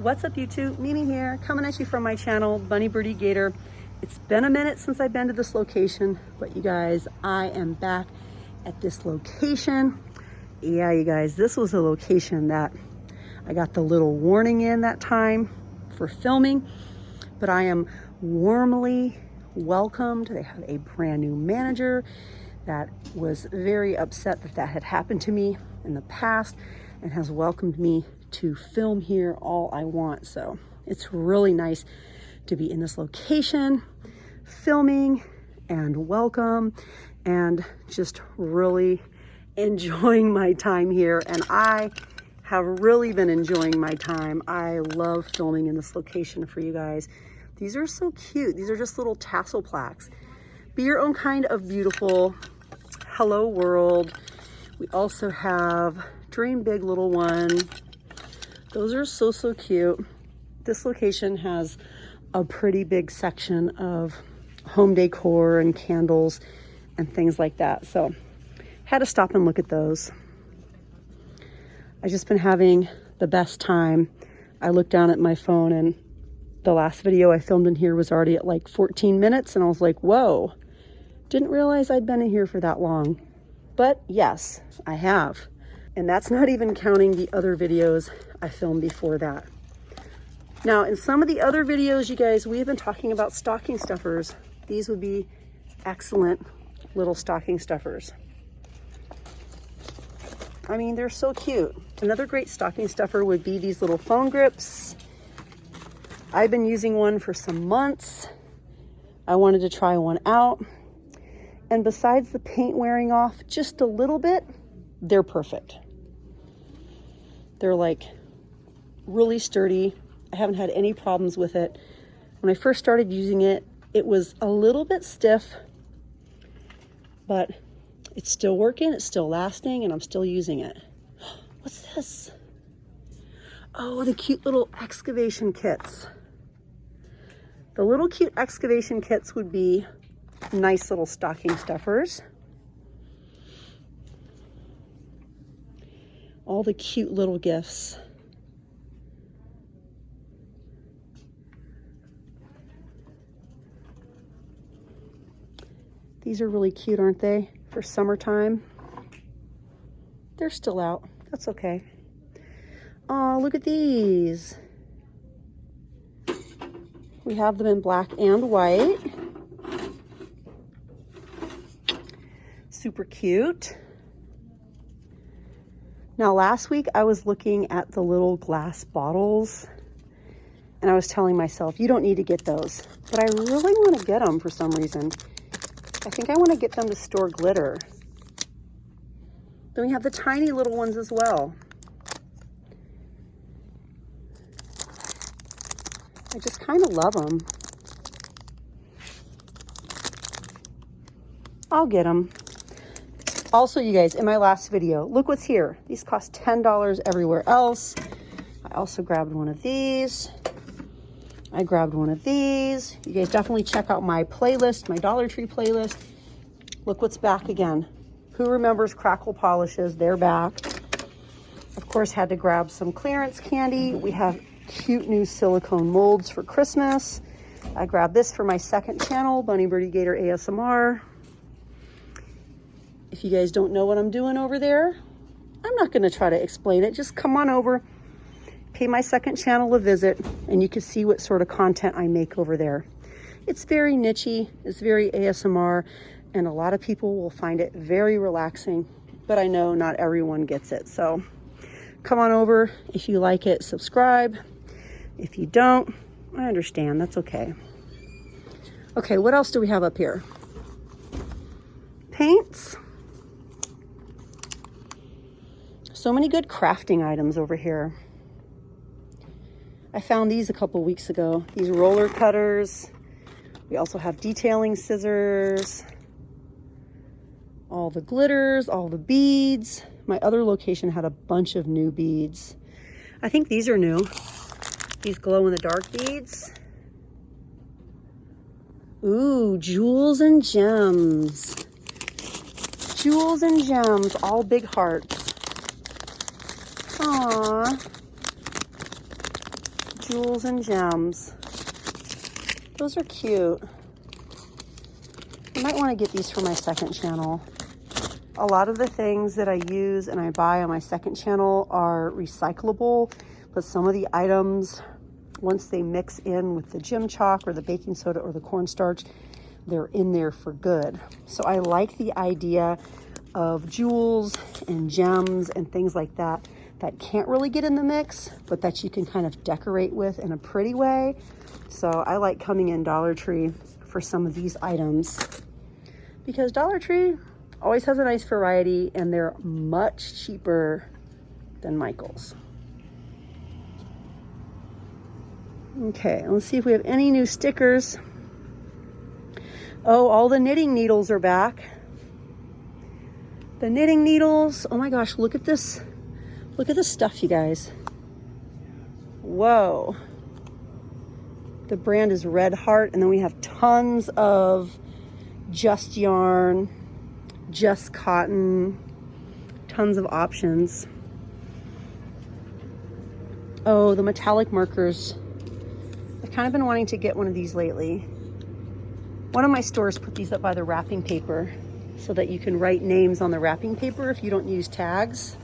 What's up YouTube? Mimi here, coming at you from my channel, Bunny Birdy Gator. It's been a minute since I've been to this location, but you guys, I am back at this location. Yeah, you guys, this was a location that I got the little warning in that time for filming, but I am warmly welcomed. They have a brand new manager that was very upset that that had happened to me in the past and has welcomed me to film here all I want. So it's really nice to be in this location, filming and welcome, and just really enjoying my time here. And I have really been enjoying my time. I love filming in this location for you guys. These are so cute. These are just little tassel plaques. Be your own kind of beautiful. Hello world. We also have Dream Big Little One. Those are so cute. This location has a pretty big section of home decor and candles and things like that. So had to stop and look at those. I've just been having the best time. I looked down at my phone and the last video I filmed in here was already at like 14 minutes. And I was like, whoa, didn't realize I'd been in here for that long. But yes, I have. And that's not even counting the other videos I filmed before that. Now, in some of the other videos, you guys, we have been talking about stocking stuffers. These would be excellent little stocking stuffers. I mean, they're so cute. Another great stocking stuffer would be these little phone grips. I've been using one for some months. I wanted to try one out. And besides the paint wearing off just a little bit, they're perfect. They're like really sturdy. I haven't had any problems with it. When I first started using it, it was a little bit stiff, but it's still working, it's still lasting, and I'm still using it. What's this? Oh, the cute little excavation kits. The little cute excavation kits would be nice little stocking stuffers. All the cute little gifts. These are really cute, aren't they? For summertime. They're still out. That's okay. Oh, look at these. We have them in black and white. Super cute. Now, last week I was looking at the little glass bottles and I was telling myself, you don't need to get those, but I really want to get them for some reason. I think I want to get them to store glitter. Then we have the tiny little ones as well. I just kind of love them. I'll get them. Also, you guys, in my last video, look what's here. These cost $10 everywhere else. I also grabbed one of these. I grabbed one of these. You guys definitely check out my playlist, my Dollar Tree playlist. Look what's back again. Who remembers crackle polishes? They're back. Of course, had to grab some clearance candy. We have cute new silicone molds for Christmas. I grabbed this for my second channel, Bunny Birdy Gator ASMR. If you guys don't know what I'm doing over there, I'm not going to try to explain it. Just come on over, pay my second channel a visit, and you can see what sort of content I make over there. It's very niche-y, it's very ASMR, and a lot of people will find it very relaxing, but I know not everyone gets it. So come on over. If you like it, subscribe. If you don't, I understand. That's okay. Okay, what else do we have up here? Paints. So many good crafting items over here. I found these a couple weeks ago. These roller cutters. We also have detailing scissors. All the glitters, all the beads. My other location had a bunch of new beads. I think these are new. These glow-in-the-dark beads. Ooh, jewels and gems. Jewels and gems, all big hearts. Aww. Jewels and gems. Those are cute. I might want to get these for my second channel. A lot of the things that I use and I buy on my second channel are recyclable, but some of the items, once they mix in with the gym chalk or the baking soda or the cornstarch, they're in there for good. So I like the idea of jewels and gems and things like that that can't really get in the mix, but that you can kind of decorate with in a pretty way. So I like coming in Dollar Tree for some of these items because Dollar Tree always has a nice variety and they're much cheaper than Michael's. Okay, let's see if we have any new stickers. Oh, all the knitting needles are back. The knitting needles, oh my gosh, look at this. Look at this stuff, you guys. Whoa. The brand is Red Heart, and then we have tons of just yarn, just cotton, tons of options. Oh, the metallic markers. I've kind of been wanting to get one of these lately. One of my stores put these up by the wrapping paper so that you can write names on the wrapping paper if you don't use tags.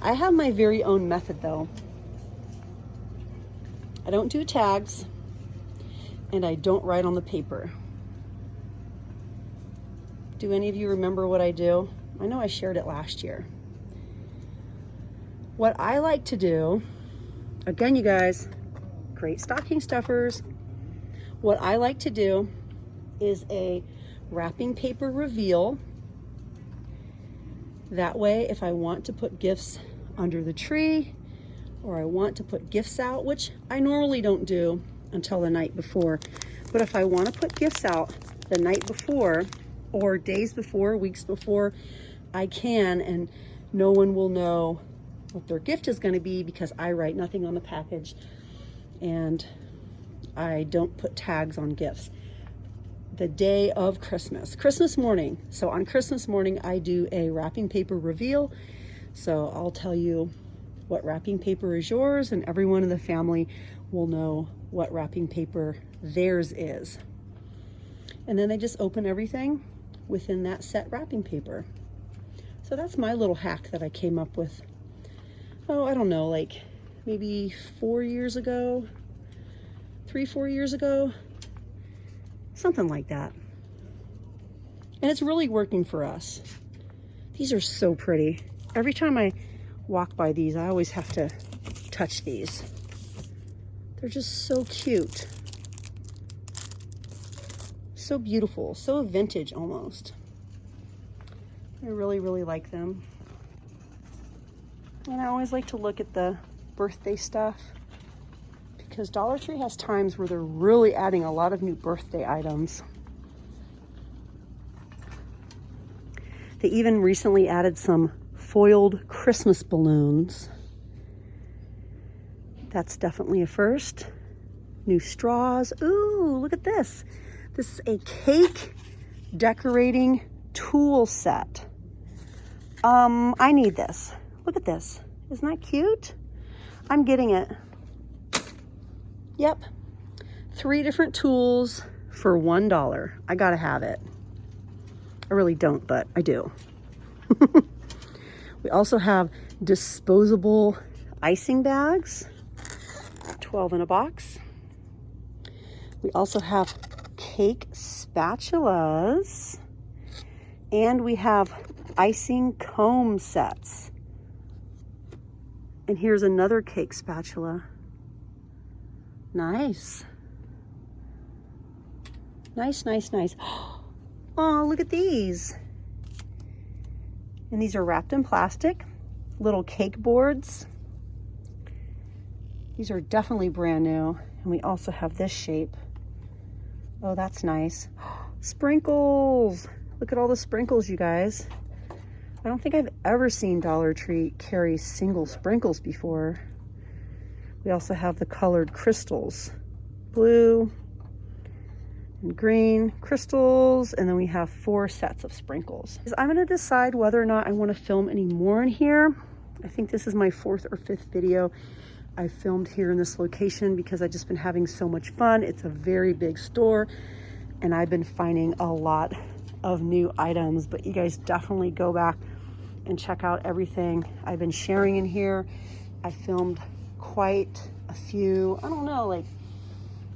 I have my very own method though. I don't do tags and I don't write on the paper. Do any of you remember what I do? I know I shared it last year. What I like to do, again, you guys, great stocking stuffers. What I like to do is a wrapping paper reveal. That way, if I want to put gifts under the tree or I want to put gifts out, which I normally don't do until the night before, but if I want to put gifts out the night before or days before, weeks before, I can, and no one will know what their gift is going to be because I write nothing on the package and I don't put tags on gifts. The day of Christmas morning. So on Christmas morning, I do a wrapping paper reveal. So I'll tell you what wrapping paper is yours and everyone in the family will know what wrapping paper theirs is. And then they just open everything within that set wrapping paper. So that's my little hack that I came up with. Oh, I don't know, like maybe 4 years ago, 3-4 years ago, something like that. And it's really working for us. These are so pretty. Every time I walk by these, I always have to touch these. They're just so cute. So beautiful, so vintage almost. I really, really like them. And I always like to look at the birthday stuff because Dollar Tree has times where they're really adding a lot of new birthday items. They even recently added some foiled Christmas balloons. That's definitely a first. New straws. Ooh, look at this. This is a cake decorating tool set. I need this. Look at this. Isn't that cute? I'm getting it. Yep. 3 different tools for $1. I gotta have it. I really don't, but I do. We also have disposable icing bags, 12 in a box. We also have cake spatulas, and we have icing comb sets. And here's another cake spatula. Nice. Nice, nice, nice. Oh, look at these. And these are wrapped in plastic, little cake boards. These are definitely brand new. And we also have this shape. Oh, that's nice. Sprinkles. Look at all the sprinkles, you guys. I don't think I've ever seen Dollar Tree carry single sprinkles before. We also have the colored crystals. Blue and green crystals, and then we have 4 sets of sprinkles. I'm gonna decide whether or not I wanna film any more in here. I think this is my 4th or 5th video I filmed here in this location because I've just been having so much fun. It's a very big store and I've been finding a lot of new items, but you guys definitely go back and check out everything I've been sharing in here. I filmed quite a few, I don't know, like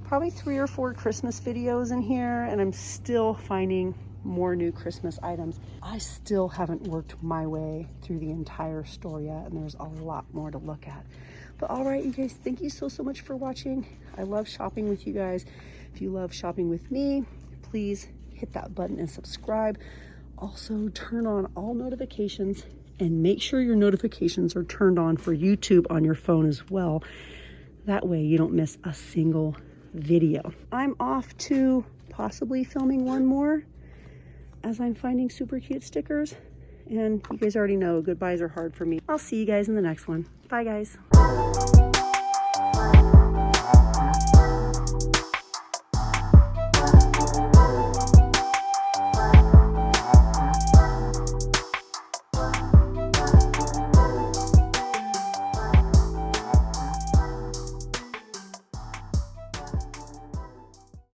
probably 3 or 4 Christmas videos in here, and I'm still finding more new Christmas items. I still haven't worked my way through the entire store yet, and there's a lot more to look at. But all right, you guys, thank you so much for watching. I love shopping with you guys. If you love shopping with me, please hit that button and subscribe. Also, turn on all notifications and make sure your notifications are turned on for YouTube on your phone as well. That way you don't miss a single video. I'm off to possibly filming one more as I'm finding super cute stickers. And you guys already know goodbyes are hard for me. I'll see you guys in the next one. Bye, guys.